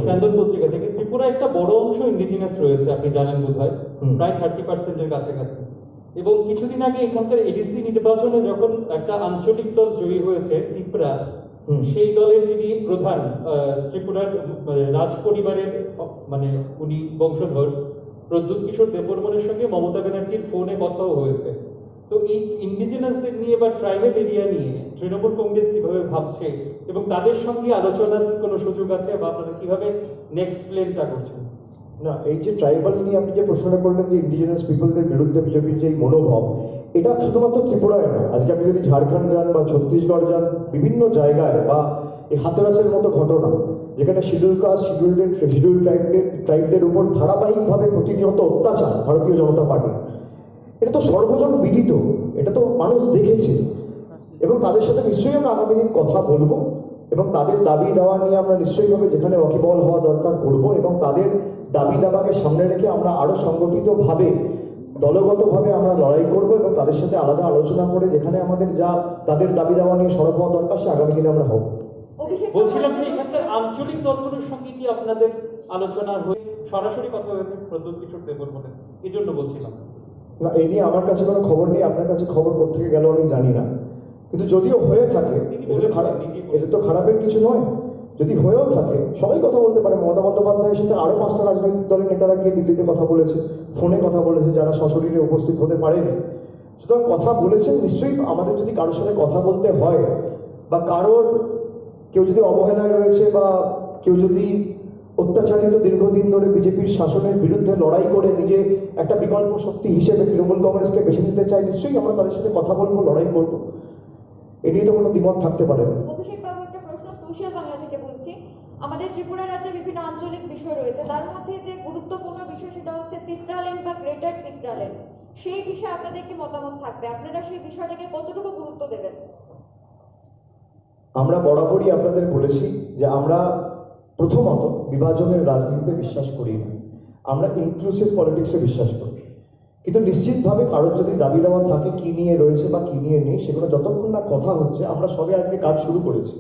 স্যান্দন পত্রিকা থেকে। ত্রিপুরা একটা বড় অংশ ইন্ডিজিনাস রয়েছে, আপনি জানেন বোধহয়, প্রায় 30% কাছাকাছি। এবং কিছুদিন আগে এখানকার এডিসি নির্বাচনে যখন একটা আঞ্চলিক দল জয়ী হয়েছে ত্রিপুরা, সেই দলের যিনি প্রধান ত্রিপুরার রাজ পরিবারের মানে উনি বংশধর প্রদ্যুৎ কিশোর দেববর্মনের সঙ্গে মমতা ব্যানার্জির ফোনে কথাও হয়েছে। তো এই ইন্ডিজিনাসদের নিয়ে বা ট্রাইবাল এরিয়া নিয়ে তৃণমূল কংগ্রেস কিভাবে ভাবছে এবং তাদের সঙ্গে আলোচনার কোনো সুযোগ আছে, বা আপনারা কিভাবে নেক্সট প্ল্যানটা করছেন? না, এই যে ট্রাইবাল নিয়ে আপনি যে প্রশ্নটা করলেন, যে ইন্ডিজিনাস পিপলদের বিরুদ্ধে বিজেপির যে মনোভাব, এটা শুধুমাত্র ত্রিপুরায় না। আজকে আপনি যদি ঝাড়খণ্ড যান বা ছত্তিশগড় যান, বিভিন্ন জায়গায়, বা এই হাতরাসের মতো ঘটনা, যেখানে শিডিউল কাস্ট, শিডিউল ট্রাইবদের উপর ধারাবাহিকভাবে প্রতিনিয়ত অত্যাচার ভারতীয় জনতা পার্টি, এটা তো সর্বজন বিদিত, এটা তো মানুষ দেখেছে। এবং তাদের সাথে নিশ্চয়ই আমরা আগামী দিন কথা বলবো, এবং তাদের দাবি দাওয়া নিয়ে আমরা নিশ্চয়ইভাবে যেখানে ওয়াকিবহাল হওয়া দরকার করব, এবং তাদের দাবি দাবাকে সামনে রেখে আমরা আরও সংগঠিতভাবে, দলগতভাবে আমরা লড়াই করব, এবং তাদের সাথে আলাদা আলোচনা করে যেখানে আমাদের যা তাদের দাবি দাওয়া নিয়ে সরব হওয়া দরকার, সে আগামী দিনে আমরা হব। বলছিলাম যে এখানকার আঞ্চলিক দলগুলোর সঙ্গে কি আপনাদের আলোচনা হয়ে সরাসরি কথা হয়েছে প্রদ্যুৎ কিশোর দেববর্মনের? এই জন্য বলছিলাম। না, এই নিয়ে আমার কাছে কোনো খবর নেই। আপনার কাছে খবর কোথেকে গেল আমি জানি না, কিন্তু যদিও হয়ে থাকে, এটা তো খারাপের কিছু নয়। যদি হয়েও থাকে, সবাই কথা বলতে পারে। মমতা বন্দ্যোপাধ্যায়ের সাথে আরও 5টা রাজনৈতিক দলের নেতারা গিয়ে দিল্লিতে কথা বলেছে, ফোনে কথা বলেছে, যারা সশরীরে উপস্থিত হতে পারেনি। সুতরাং কথা বলেছেন। নিশ্চয়ই আমাদের যদি কারোর সাথে কথা বলতে হয়, বা কেউ যদি অবহেলায় রয়েছে, বা কেউ যদি অত্যাচারিত দীর্ঘদিন ধরে বিজেপির শাসনের বিরুদ্ধে লড়াই করে নিজে একটা বিকল্প শক্তি হিসেবে তৃণমূল কংগ্রেসকে বেছে নিতে চায়, নিশ্চয়ই আমরা তাদের সাথে কথা বলবো, লড়াই করবো। এ নিয়ে তো কোনো দ্বিমত থাকতে পারে না। অভিষেক বাবু, একটা প্রশ্ন সোশ্যাল বাংলা থেকে বলছি। আমাদের ত্রিপুরা রাজ্যে বিভিন্ন আঞ্চলিক বিষয় রয়েছে, তার মধ্যে যে গুরুত্বপূর্ণ বিষয় সেটা হচ্ছে ত্রিপুরাল্যান্ড বা গ্রেটার ত্রিপুরাল্যান্ড। সেই বিষয়ে আপনাদের কি মতামত থাকবে? আপনারা সেই বিষয়টাকে কতটুকু গুরুত্ব দেবেন? আমরা বরাবরই আপনাদের বলেছি যে আমরা প্রথমত বিভাজনের রাজনীতিতে বিশ্বাস করি না, আমরা ইনক্লুসিভ পলিটিক্সে বিশ্বাস করি। কিন্তু নিশ্চিতভাবে কারোর যদি দাবি দেওয়া থাকে কি নিয়ে রয়েছে বা কি নিয়ে নেই, সেগুলো যতক্ষণ না কথা হচ্ছে, আমরা সবে আজকে কাজ শুরু করেছি।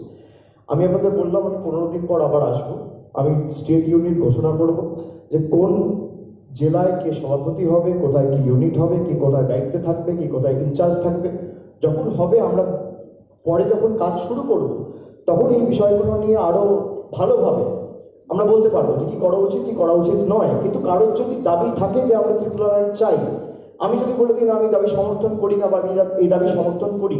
আমি আপনাদের বললাম আমি 15 দিন পর আবার আসবো। আমি স্টেট ইউনিট ঘোষণা করব, যে কোন জেলায় কে সভাপতি হবে, কোথায় কি ইউনিট হবে, কি কোথায় দায়িত্বে থাকবে, কি কোথায় ইনচার্জ থাকবে। যখন হবে, আমরা পরে যখন কাজ শুরু করব, তখন এই বিষয়গুলো নিয়ে আরও ভালোভাবে আমরা বলতে পারবো যে কি করা উচিত, কি করা উচিত নয়। কিন্তু কারোর যদি দাবি থাকে যে আমরা ত্রিপুরাল্যান্ড চাই, আমি যদি বলে দিই না আমি দাবি সমর্থন করি না, বা আমি এই দাবি সমর্থন করি,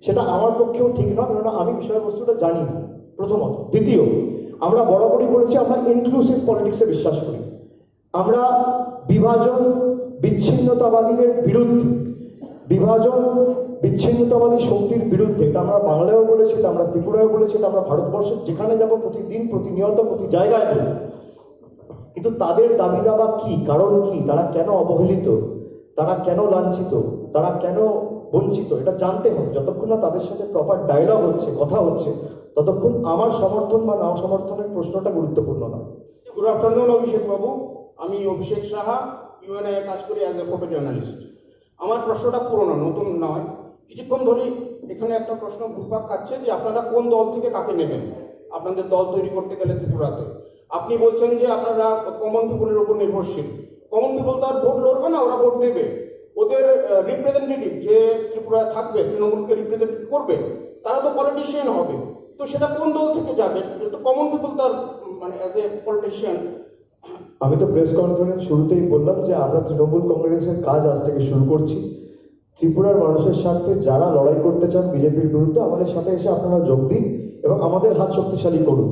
সেটা আমার পক্ষেও ঠিক নয়, কেননা আমি বিষয়বস্তুটা জানি না, প্রথমত। দ্বিতীয়, আমরা বরাবরই বলেছি আমরা ইনক্লুসিভ পলিটিক্সে বিশ্বাস করি। আমরা বিভাজন বিচ্ছিন্নতাবাদীদের বিরুদ্ধে, বিভাজন বিচ্ছিন্নতাবাদী শক্তির বিরুদ্ধে, এটা আমরা বাংলায়ও বলেছি, এটা আমরা ত্রিপুরায়ও বলেছি, এটা আমরা ভারতবর্ষের যেখানে যাবো প্রতিদিন, প্রতিনিয়ত, প্রতি জায়গায় বলি। কিন্তু তাদের দাবি দাবা কি, কারণ কি, তারা কেন অবহেলিত, তারা কেন লাঞ্ছিত, তারা কেন বঞ্চিত, এটা জানতে হবে। যতক্ষণ না তাদের সাথে প্রপার ডায়লগ হচ্ছে, কথা হচ্ছে, ততক্ষণ আমার সমর্থন বা না সমর্থনের প্রশ্নটা গুরুত্বপূর্ণ নয়। গুড আফটারনুন অভিষেক বাবু, আমি অভিষেক সাহা, ইউএনআই কাজ করি অ্যাজ এ ফটো জার্নালিস্ট। আমার প্রশ্নটা পুরনো, নতুন নয়। কিছুক্ষণ ধরেই এখানে একটা প্রশ্ন ঘুরপাক খাচ্ছে যে আপনারা কোন দল থেকে কাকে নেবেন আপনাদের দল তৈরি করতে গেলে ত্রিপুরাতে। আপনি বলছেন যে আপনারা কমন পিপলের উপর নির্ভরশীল। কমন পিপল তো আর ভোট লড়বে না, ওরা ভোট দেবে। ওদের রিপ্রেজেন্টেটিভ যে ত্রিপুরায় থাকবে, তৃণমূলকে রিপ্রেজেন্ট করবে, তারা তো পলিটিশিয়ান হবে। তো সেটা কোন দল থেকে যাবে? তো কমন পিপল তার মানে অ্যাজ এ পলিটিশিয়ান। আমি তো প্রেস কনফারেন্স শুরুতেই বললাম যে আমরা তৃণমূল কংগ্রেসের কাজ আজ থেকে শুরু করছি। ত্রিপুরার মানুষের স্বার্থে যারা লড়াই করতে চান বিজেপির বিরুদ্ধে, আমাদের সাথে এসে আপনারা যোগ দিন এবং আমাদের হাত শক্তিশালী করুন।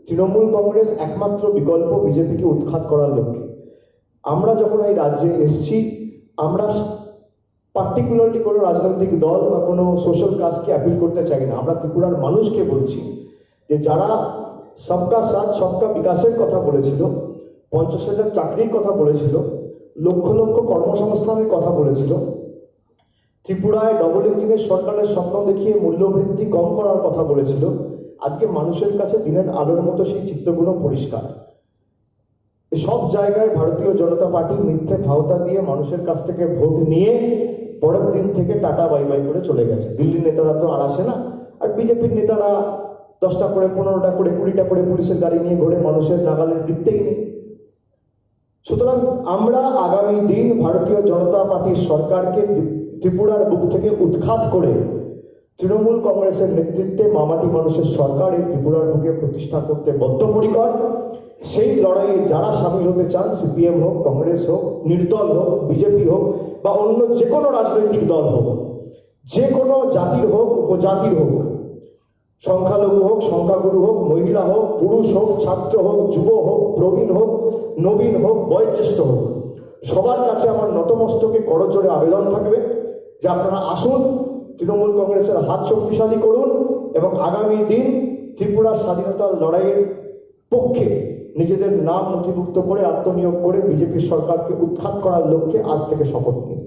তৃণমূল কংগ্রেস একমাত্র বিকল্প বিজেপিকে উৎখাত করার লক্ষ্যে। আমরা যখন এই রাজ্যে এসছি, আমরা পার্টিকুলারলি কোনো রাজনৈতিক দল বা কোনো সোশ্যাল কাজকে অ্যাপিল করতে চাই না। আমরা ত্রিপুরার মানুষকে বলছি যে যারা সবকা সাথ সবকা বিকাশের কথা বলেছিল, 50,000 চাকরির কথা বলেছিল, লক্ষ লক্ষ কর্মসংস্থানের কথা বলেছিল, ত্রিপুরায় ডবল ইঞ্জিনের সরকারের স্বপ্ন দেখিয়ে মূল্যবৃদ্ধি কম করার কথা বলেছিল, আজকে মানুষের কাছে দিনের আলোর মতো সেই চিত্রগুলো পরিষ্কার। সব জায়গায় ভারতীয় জনতা পার্টি মিথ্যে ভাওতা দিয়ে মানুষের কাছ থেকে ভোট নিয়ে পরের দিন থেকে টাটা বাই বাই করে চলে গেছে। দিল্লির নেতারা তো আর আসে না, আর বিজেপির নেতারা 10টা করে 15টা করে 20টা করে পুলিশের গাড়ি নিয়ে ঘোরে, মানুষের নাগালের বৃত্তেই নেই। সুতরাং আমরা আগামী দিন ভারতীয় জনতা পার্টির সরকারকে ত্রিপুরার বুক থেকে উৎখাত করে তৃণমূল কংগ্রেসের নেতৃত্বে মামাটি মানুষের সরকার এই ত্রিপুরার বুকে প্রতিষ্ঠা করতে বদ্ধপরিকর। সেই লড়াইয়ে যারা সামিল হতে চান, সিপিএম হোক, কংগ্রেস হোক, নির্দল হোক, বিজেপি হোক বা অন্য যে কোনো রাজনৈতিক দল হোক, যে কোনো জাতির হোক, উপজাতির হোক, সংখ্যালঘু হোক, সংখ্যাগুরু হোক, মহিলা হোক, পুরুষ হোক, ছাত্র হোক, যুব হোক, প্রবীণ হোক, নবীন হোক, বয়োজ্যেষ্ঠ হোক, সবার কাছে আমার নতমস্তকে করজোড়ে আবেদন থাকবে যে আপনারা আসুন, তৃণমূল কংগ্রেসের হাত শক্তিশালী করুন এবং আগামী দিন ত্রিপুরার স্বাধীনতার লড়াইয়ের পক্ষে নিজেদের নাম নথিভুক্ত করে আত্মনিয়োগ করে বিজেপি সরকারকে উৎখাত করার লক্ষ্যে আজ থেকে শপথ নিন।